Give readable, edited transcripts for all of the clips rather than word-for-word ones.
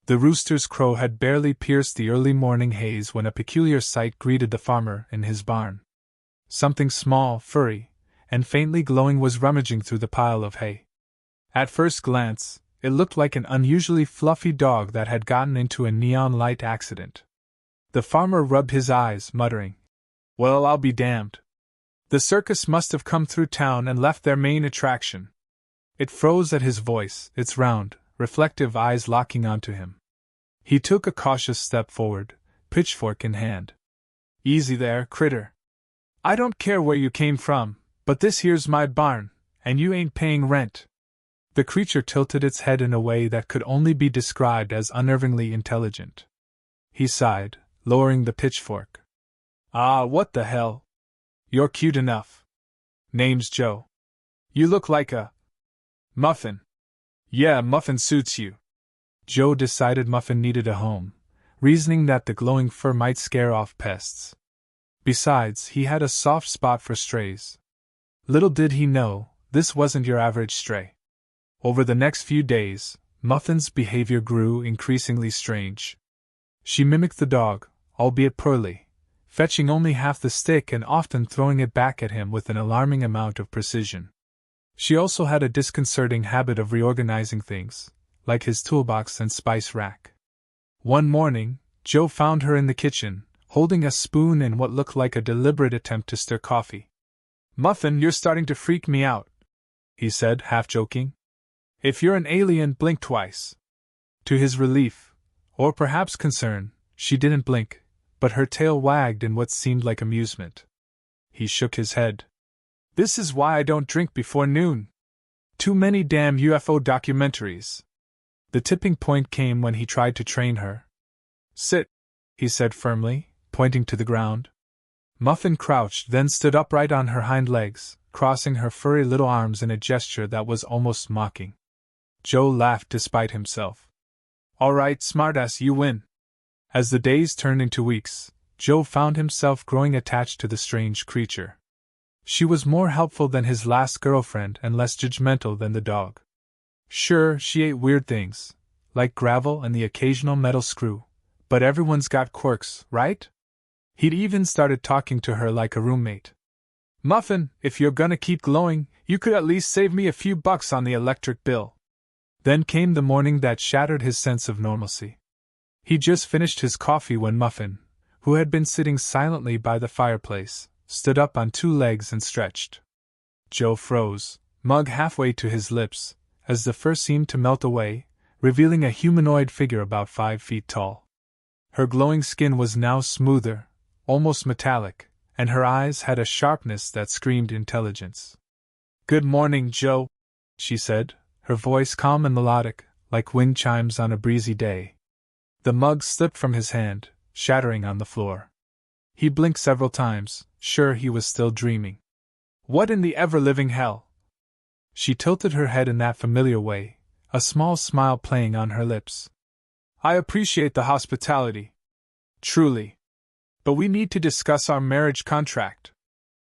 The rooster's crow had barely pierced the early morning haze when a peculiar sight greeted the farmer in his barn. Something small, furry, and faintly glowing was rummaging through the pile of hay. At first glance, it looked like an unusually fluffy dog that had gotten into a neon light accident. The farmer rubbed his eyes, muttering, "Well, I'll be damned. The circus must have come through town and left their main attraction." It froze at his voice, its round, reflective eyes locking onto him. He took a cautious step forward, pitchfork in hand. "Easy there, critter. I don't care where you came from, but this here's my barn, and you ain't paying rent." The creature tilted its head in a way that could only be described as unnervingly intelligent. He sighed, lowering the pitchfork. "Ah, what the hell? You're cute enough. Name's Joe. You look like a Muffin." "Yeah, Muffin suits you." Joe decided Muffin needed a home, reasoning that the glowing fur might scare off pests. Besides, he had a soft spot for strays. Little did he know, this wasn't your average stray. Over the next few days, Muffin's behavior grew increasingly strange. She mimicked the dog, albeit poorly, fetching only half the stick and often throwing it back at him with an alarming amount of precision. She also had a disconcerting habit of reorganizing things, like his toolbox and spice rack. One morning, Joe found her in the kitchen, holding a spoon in what looked like a deliberate attempt to stir coffee. "Muffin, you're starting to freak me out," he said, half joking. "If you're an alien, blink twice." To his relief, or perhaps concern, she didn't blink, but her tail wagged in what seemed like amusement. He shook his head. "This is why I don't drink before noon. Too many damn UFO documentaries." The tipping point came when he tried to train her. "Sit," he said firmly, pointing to the ground. Muffin crouched, then stood upright on her hind legs, crossing her furry little arms in a gesture that was almost mocking. Joe laughed despite himself. "All right, smartass, you win." As the days turned into weeks, Joe found himself growing attached to the strange creature. She was more helpful than his last girlfriend and less judgmental than the dog. Sure, she ate weird things, like gravel and the occasional metal screw, but everyone's got quirks, right? He'd even started talking to her like a roommate. "Muffin, if you're gonna keep glowing, you could at least save me a few bucks on the electric bill." Then came the morning that shattered his sense of normalcy. He just finished his coffee when Muffin, who had been sitting silently by the fireplace, stood up on two legs and stretched. Joe froze, mug halfway to his lips, as the fur seemed to melt away, revealing a humanoid figure about 5 feet tall. Her glowing skin was now smoother, almost metallic, and her eyes had a sharpness that screamed intelligence. "Good morning, Joe," she said, her voice calm and melodic, like wind chimes on a breezy day. The mug slipped from his hand, shattering on the floor. He blinked several times, sure he was still dreaming. "What in the ever-living hell?" She tilted her head in that familiar way, a small smile playing on her lips. "I appreciate the hospitality. Truly. But we need to discuss our marriage contract."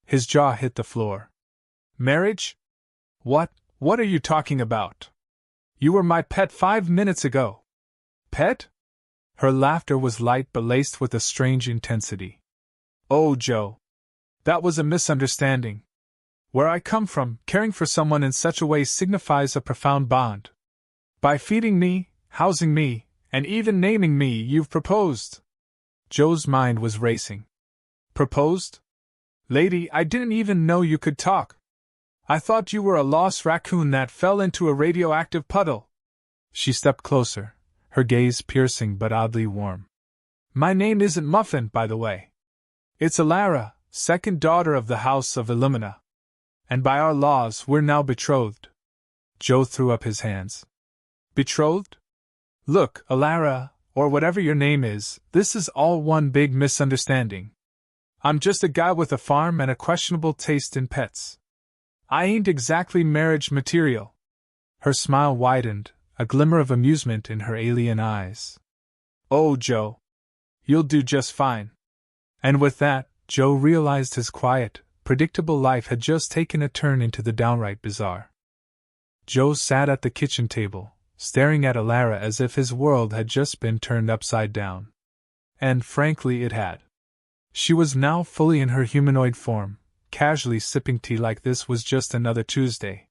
His jaw hit the floor. "Marriage? What are you talking about? You were my pet 5 minutes ago." "Pet?" Her laughter was light but laced with a strange intensity. "Oh, Joe. That was a misunderstanding. Where I come from, caring for someone in such a way signifies a profound bond. By feeding me, housing me, and even naming me, you've proposed." Joe's mind was racing. "Proposed? Lady, I didn't even know you could talk. I thought you were a lost raccoon that fell into a radioactive puddle." She stepped closer, her gaze piercing but oddly warm. "My name isn't Muffin, by the way. It's Alara, second daughter of the House of Illumina. And by our laws, we're now betrothed." Joe threw up his hands. "Betrothed? Look, Alara, or whatever your name is, this is all one big misunderstanding. I'm just a guy with a farm and a questionable taste in pets. I ain't exactly marriage material." Her smile widened, a glimmer of amusement in her alien eyes. "Oh, Joe. You'll do just fine." And with that, Joe realized his quiet, predictable life had just taken a turn into the downright bizarre. Joe sat at the kitchen table, staring at Alara as if his world had just been turned upside down. And frankly, it had. She was now fully in her humanoid form, casually sipping tea like this was just another Tuesday.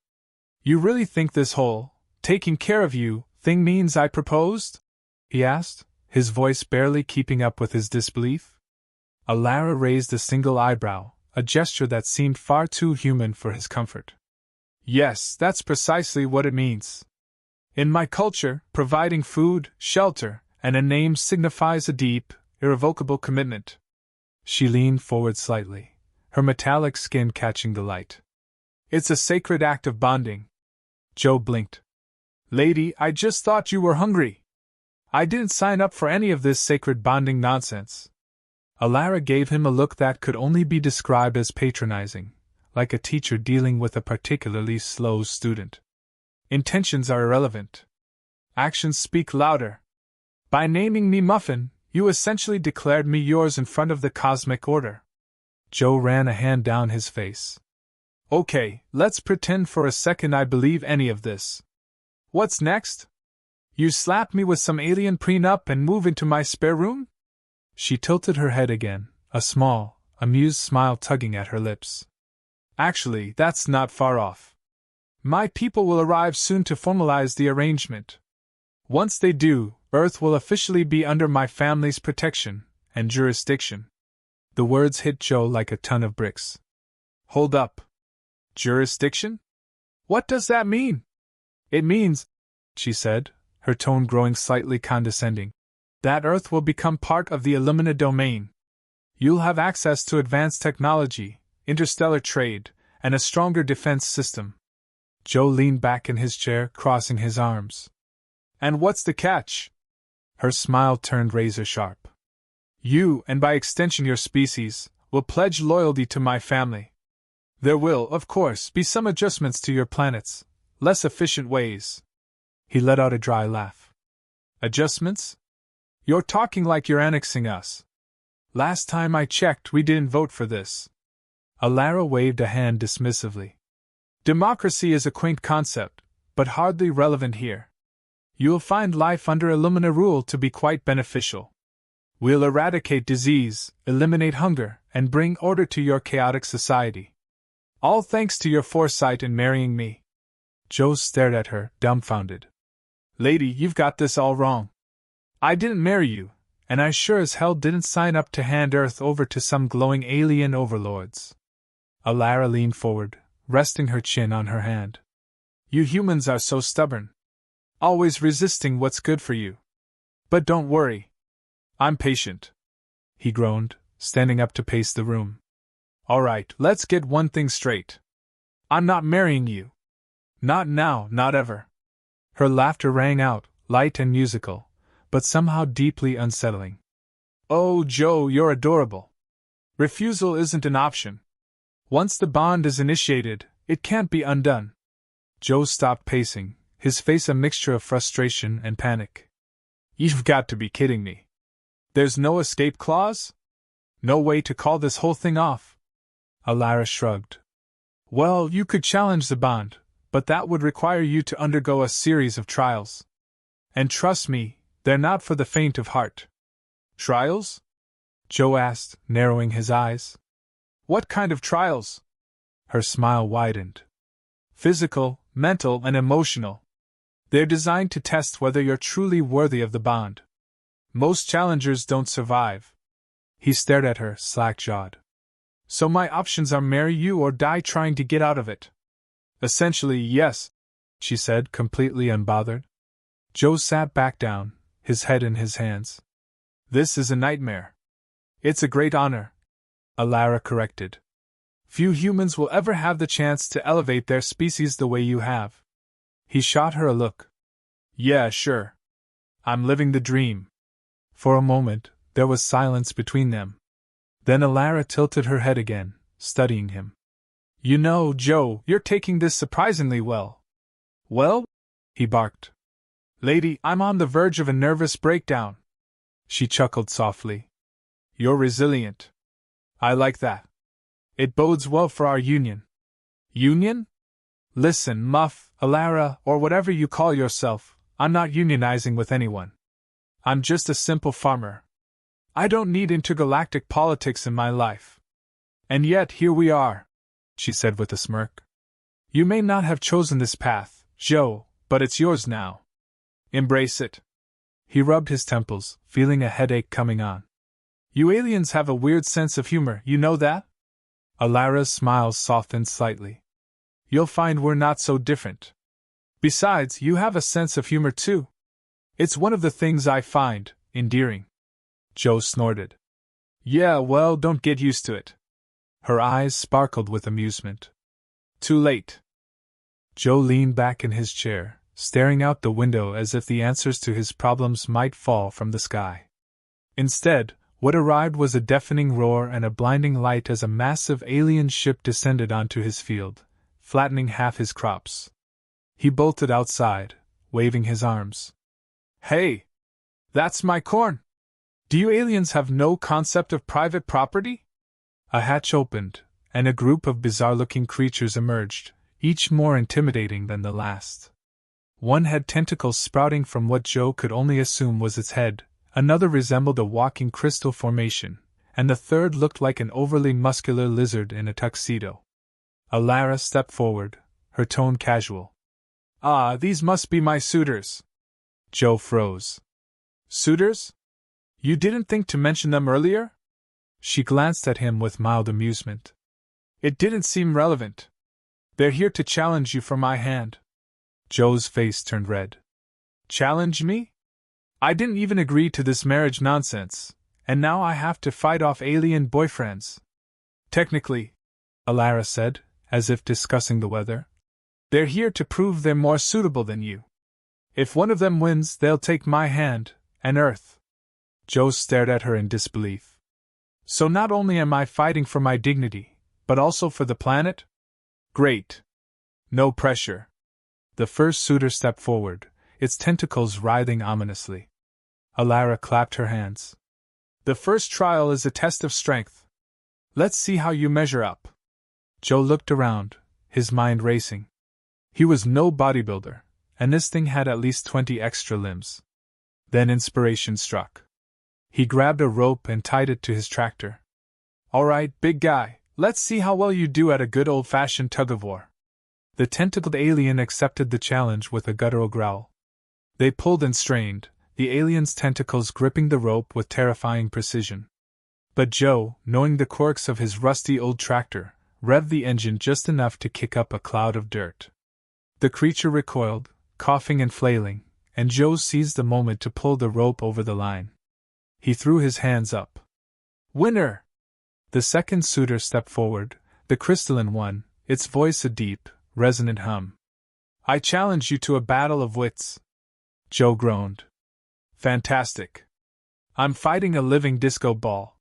You really think this whole taking care of you thing means I proposed? He asked, his voice barely keeping up with his disbelief. Alara raised a single eyebrow, a gesture that seemed far too human for his comfort. Yes, that's precisely what it means. In my culture, providing food, shelter, and a name signifies a deep, irrevocable commitment. She leaned forward slightly, her metallic skin catching the light. It's a sacred act of bonding. Joe blinked. Lady, I just thought you were hungry. I didn't sign up for any of this sacred bonding nonsense. Alara gave him a look that could only be described as patronizing, like a teacher dealing with a particularly slow student. Intentions are irrelevant. Actions speak louder. By naming me Muffin, you essentially declared me yours in front of the cosmic order. Joe ran a hand down his face. Okay, let's pretend for a second I believe any of this. What's next? You slap me with some alien prenup and move into my spare room? She tilted her head again, a small, amused smile tugging at her lips. Actually, that's not far off. My people will arrive soon to formalize the arrangement. Once they do, Earth will officially be under my family's protection and jurisdiction. The words hit Joe like a ton of bricks. Hold up. Jurisdiction? What does that mean? It means, she said, her tone growing slightly condescending, that Earth will become part of the Illumina domain. You'll have access to advanced technology, interstellar trade, and a stronger defense system. Joe leaned back in his chair, crossing his arms. And what's the catch? Her smile turned razor sharp. You, and by extension your species, will pledge loyalty to my family. There will, of course, be some adjustments to your planet's less efficient ways. He let out a dry laugh. Adjustments? You're talking like you're annexing us. Last time I checked, we didn't vote for this. Alara waved a hand dismissively. Democracy is a quaint concept, but hardly relevant here. You'll find life under Illumina rule to be quite beneficial. We'll eradicate disease, eliminate hunger, and bring order to your chaotic society. All thanks to your foresight in marrying me. Joe stared at her, dumbfounded. Lady, you've got this all wrong. I didn't marry you, and I sure as hell didn't sign up to hand Earth over to some glowing alien overlords. Alara leaned forward, resting her chin on her hand. You humans are so stubborn. Always resisting what's good for you. But don't worry. I'm patient. He groaned, standing up to pace the room. All right, let's get one thing straight. I'm not marrying you. Not now, not ever. Her laughter rang out, light and musical, but somehow deeply unsettling. Oh, Joe, you're adorable. Refusal isn't an option. Once the bond is initiated, it can't be undone. Joe stopped pacing, his face a mixture of frustration and panic. You've got to be kidding me. There's no escape clause? No way to call this whole thing off? Alara shrugged. Well, you could challenge the bond, but that would require you to undergo a series of trials. And trust me, they're not for the faint of heart. Trials? Joe asked, narrowing his eyes. What kind of trials? Her smile widened. Physical, mental, and emotional. They're designed to test whether you're truly worthy of the bond. Most challengers don't survive. He stared at her, slack-jawed. So my options are marry you or die trying to get out of it. Essentially, yes, she said, completely unbothered. Joe sat back down, his head in his hands. This is a nightmare. It's a great honor, Alara corrected. Few humans will ever have the chance to elevate their species the way you have. He shot her a look. Yeah, sure. I'm living the dream. For a moment, there was silence between them. Then Alara tilted her head again, studying him. You know, Joe, you're taking this surprisingly well. Well? He barked. Lady, I'm on the verge of a nervous breakdown. She chuckled softly. You're resilient. I like that. It bodes well for our union. Union? Listen, Muff, Alara, or whatever you call yourself, I'm not unionizing with anyone. I'm just a simple farmer. I don't need intergalactic politics in my life. And yet here we are, she said with a smirk. You may not have chosen this path, Joe, but it's yours now. Embrace it. He rubbed his temples, feeling a headache coming on. You aliens have a weird sense of humor, you know that? Alara's smile softened slightly. You'll find we're not so different. Besides, you have a sense of humor too. It's one of the things I find endearing. Joe snorted. Yeah, well, don't get used to it. Her eyes sparkled with amusement. Too late. Joe leaned back in his chair, staring out the window as if the answers to his problems might fall from the sky. Instead, what arrived was a deafening roar and a blinding light as a massive alien ship descended onto his field, flattening half his crops. He bolted outside, waving his arms. Hey! That's my corn! Do you aliens have no concept of private property? A hatch opened, and a group of bizarre-looking creatures emerged, each more intimidating than the last. One had tentacles sprouting from what Joe could only assume was its head, another resembled a walking crystal formation, and the third looked like an overly muscular lizard in a tuxedo. Alara stepped forward, her tone casual. Ah, these must be my suitors. Joe froze. Suitors? You didn't think to mention them earlier? She glanced at him with mild amusement. It didn't seem relevant. They're here to challenge you for my hand. Joe's face turned red. Challenge me? I didn't even agree to this marriage nonsense, and now I have to fight off alien boyfriends. Technically, Alara said, as if discussing the weather, they're here to prove they're more suitable than you. If one of them wins, they'll take my hand, and Earth. Joe stared at her in disbelief. So not only am I fighting for my dignity, but also for the planet? Great. No pressure. The first suitor stepped forward, its tentacles writhing ominously. Alara clapped her hands. The first trial is a test of strength. Let's see how you measure up. Joe looked around, his mind racing. He was no bodybuilder, and this thing had at least 20 extra limbs. Then inspiration struck. He grabbed a rope and tied it to his tractor. All right, big guy, let's see how well you do at a good old-fashioned tug-of-war. The tentacled alien accepted the challenge with a guttural growl. They pulled and strained, the alien's tentacles gripping the rope with terrifying precision. But Joe, knowing the quirks of his rusty old tractor, revved the engine just enough to kick up a cloud of dirt. The creature recoiled, coughing and flailing, and Joe seized the moment to pull the rope over the line. He threw his hands up. Winner! The second suitor stepped forward, the crystalline one, its voice a deep, resonant hum. I challenge you to a battle of wits. Joe groaned. Fantastic. I'm fighting a living disco ball.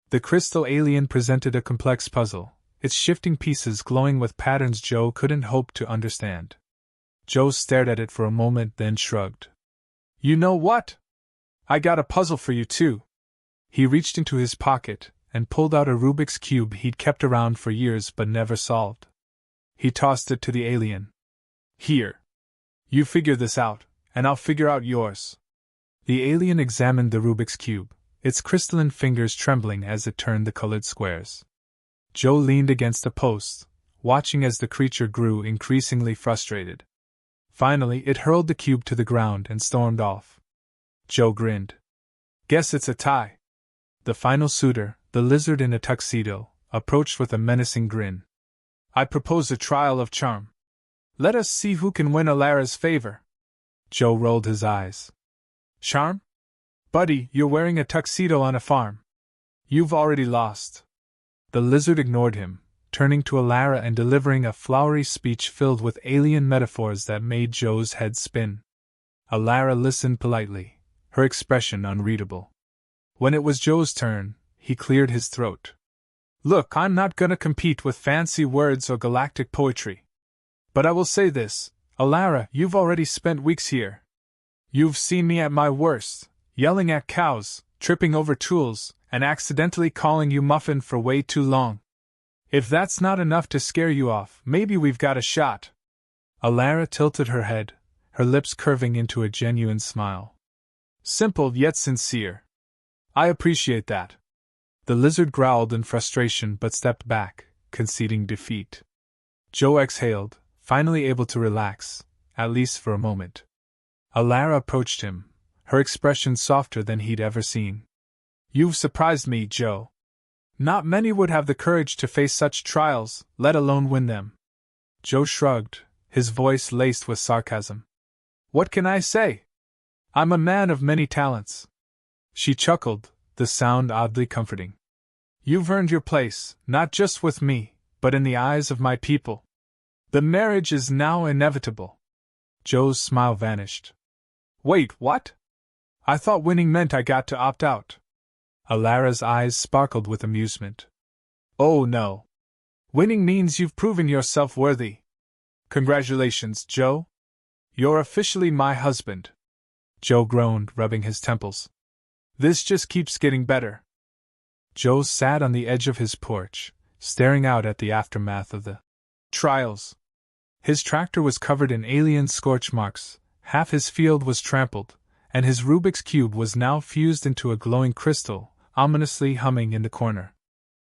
The crystal alien presented a complex puzzle, its shifting pieces glowing with patterns Joe couldn't hope to understand. Joe stared at it for a moment, then shrugged. You know what? I got a puzzle for you too. He reached into his pocket and pulled out a Rubik's Cube he'd kept around for years but never solved. He tossed it to the alien. Here. You figure this out, and I'll figure out yours. The alien examined the Rubik's Cube, its crystalline fingers trembling as it turned the colored squares. Joe leaned against a post, watching as the creature grew increasingly frustrated. Finally, it hurled the cube to the ground and stormed off. Joe grinned. Guess it's a tie. The final suitor, the lizard in a tuxedo, approached with a menacing grin. I propose a trial of charm. Let us see who can win Alara's favor. Joe rolled his eyes. Charm? Buddy, you're wearing a tuxedo on a farm. You've already lost. The lizard ignored him, turning to Alara and delivering a flowery speech filled with alien metaphors that made Joe's head spin. Alara listened politely, her expression unreadable. When it was Joe's turn, he cleared his throat. Look, I'm not gonna compete with fancy words or galactic poetry. But I will say this, Alara, you've already spent weeks here. You've seen me at my worst, yelling at cows, tripping over tools, and accidentally calling you Muffin for way too long. If that's not enough to scare you off, maybe we've got a shot. Alara tilted her head, her lips curving into a genuine smile. Simple yet sincere. I appreciate that. The lizard growled in frustration but stepped back, conceding defeat. Joe exhaled, finally able to relax, at least for a moment. Alara approached him, her expression softer than he'd ever seen. You've surprised me, Joe. Not many would have the courage to face such trials, let alone win them. Joe shrugged, his voice laced with sarcasm. What can I say? I'm a man of many talents. She chuckled, the sound oddly comforting. You've earned your place, not just with me, but in the eyes of my people. The marriage is now inevitable. Joe's smile vanished. Wait, what? I thought winning meant I got to opt out. Alara's eyes sparkled with amusement. Oh no. Winning means you've proven yourself worthy. Congratulations, Joe. You're officially my husband. Joe groaned, rubbing his temples. This just keeps getting better. Joe sat on the edge of his porch, staring out at the aftermath of the trials. His tractor was covered in alien scorch marks, half his field was trampled, and his Rubik's Cube was now fused into a glowing crystal, ominously humming in the corner.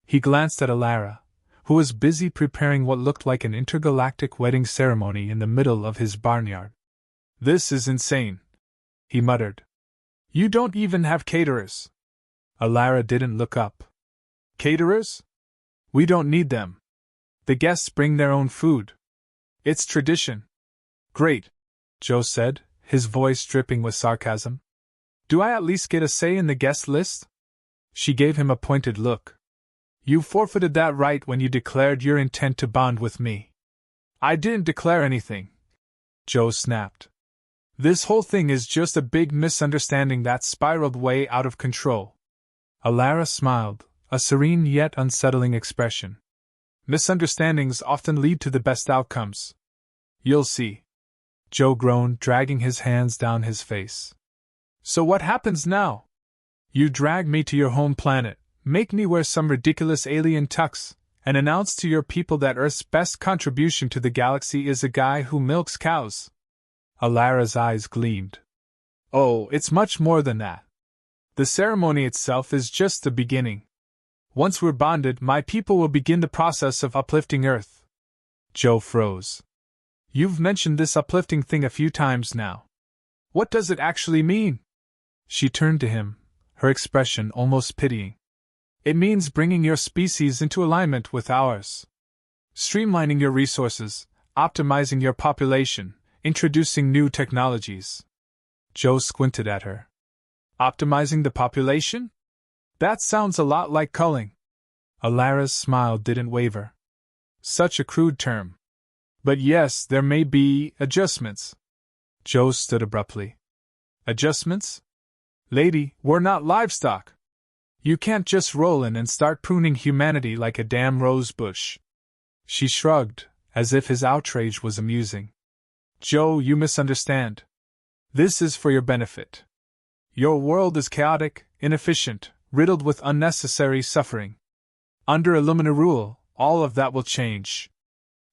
He glanced at Alara, who was busy preparing what looked like an intergalactic wedding ceremony in the middle of his barnyard. This is insane, he muttered. You don't even have caterers. Alara didn't look up. Caterers? We don't need them. The guests bring their own food. It's tradition. Great, Joe said, his voice dripping with sarcasm. Do I at least get a say in the guest list? She gave him a pointed look. You forfeited that right when you declared your intent to bond with me. I didn't declare anything, Joe snapped. This whole thing is just a big misunderstanding that spiraled way out of control. Alara smiled, a serene yet unsettling expression. Misunderstandings often lead to the best outcomes. You'll see. Joe groaned, dragging his hands down his face. So what happens now? You drag me to your home planet, make me wear some ridiculous alien tux, and announce to your people that Earth's best contribution to the galaxy is a guy who milks cows. Alara's eyes gleamed. Oh, it's much more than that. The ceremony itself is just the beginning. Once we're bonded, my people will begin the process of uplifting Earth. Joe froze. You've mentioned this uplifting thing a few times now. What does it actually mean? She turned to him, her expression almost pitying. It means bringing your species into alignment with ours. Streamlining your resources, optimizing your population, introducing new technologies. Joe squinted at her. Optimizing the population? That sounds a lot like culling. Alara's smile didn't waver. Such a crude term. But yes, there may be adjustments. Joe stood abruptly. Adjustments? Lady, we're not livestock. You can't just roll in and start pruning humanity like a damn rose bush. She shrugged, as if his outrage was amusing. Joe, you misunderstand. This is for your benefit. Your world is chaotic, inefficient, riddled with unnecessary suffering. Under Illumina rule, all of that will change.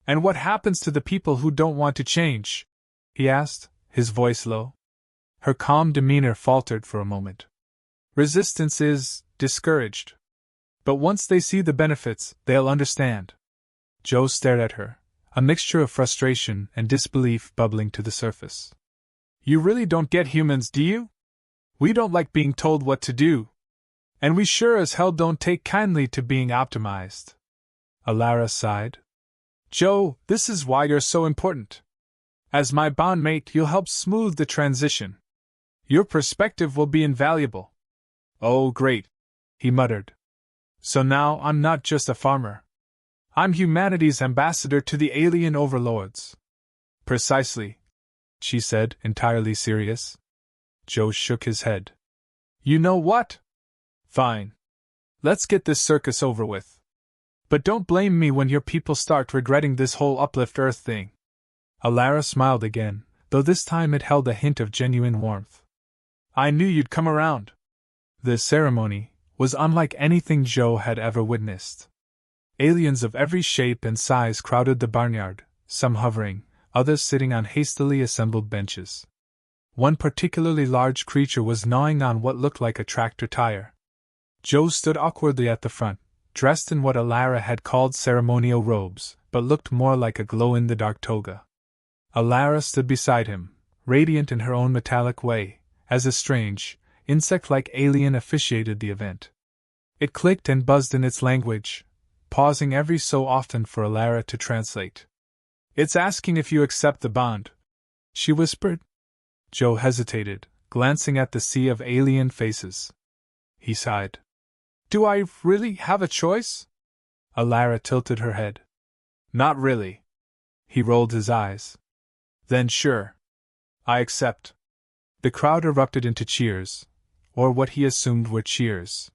And what happens to the people who don't want to change? He asked, his voice low. Her calm demeanor faltered for a moment. Resistance is discouraged. But once they see the benefits, they'll understand. Joe stared at her, a mixture of frustration and disbelief bubbling to the surface. You really don't get humans, do you? We don't like being told what to do. And we sure as hell don't take kindly to being optimized. Alara sighed. Joe, this is why you're so important. As my bondmate, you'll help smooth the transition. Your perspective will be invaluable. Oh, great, he muttered. So now I'm not just a farmer. I'm humanity's ambassador to the alien overlords. Precisely, she said, entirely serious. Joe shook his head. You know what? Fine. Let's get this circus over with. But don't blame me when your people start regretting this whole uplift Earth thing. Alara smiled again, though this time it held a hint of genuine warmth. I knew you'd come around. The ceremony was unlike anything Joe had ever witnessed. Aliens of every shape and size crowded the barnyard, some hovering, others sitting on hastily assembled benches. One particularly large creature was gnawing on what looked like a tractor tire. Joe stood awkwardly at the front, dressed in what Alara had called ceremonial robes, but looked more like a glow-in-the-dark toga. Alara stood beside him, radiant in her own metallic way, as a strange, insect-like alien officiated the event. It clicked and buzzed in its language, pausing every so often for Alara to translate. "It's asking if you accept the bond," she whispered. Joe hesitated, glancing at the sea of alien faces. He sighed. "Do I really have a choice?" Alara tilted her head. "Not really." He rolled his eyes. "Then sure. I accept." The crowd erupted into cheers, or what he assumed were cheers.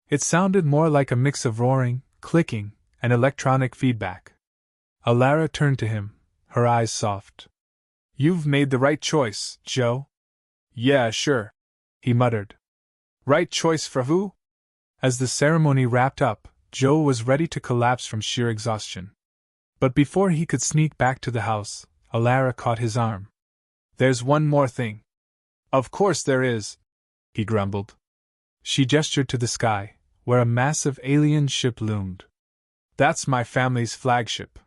It sounded more like a mix of roaring, clicking, and electronic feedback. Alara turned to him, her eyes soft. "You've made the right choice, Joe." "Yeah, sure," he muttered. "Right choice for who?" As the ceremony wrapped up, Joe was ready to collapse from sheer exhaustion. But before he could sneak back to the house, Alara caught his arm. "There's one more thing." "Of course there is," he grumbled. She gestured to the sky, where a massive alien ship loomed. "That's my family's flagship.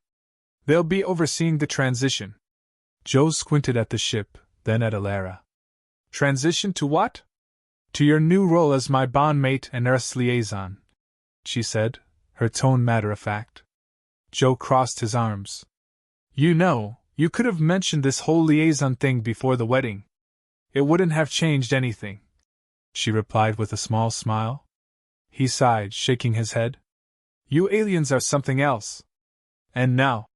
They'll be overseeing the transition." Joe squinted at the ship, then at Alara. "Transition to what?" "To your new role as my bondmate and Earth's liaison," she said, her tone matter-of-fact. Joe crossed his arms. "You know, you could have mentioned this whole liaison thing before the wedding. It wouldn't have changed anything," she replied with a small smile. He sighed, shaking his head. "You aliens are something else. And now,"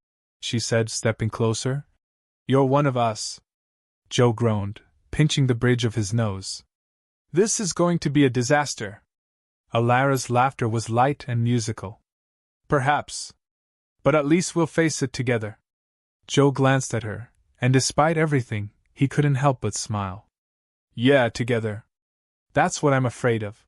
she said, stepping closer, "you're one of us." Joe groaned, pinching the bridge of his nose. "This is going to be a disaster." Alara's laughter was light and musical. "Perhaps. But at least we'll face it together." Joe glanced at her, and despite everything, he couldn't help but smile. "Yeah, together. That's what I'm afraid of."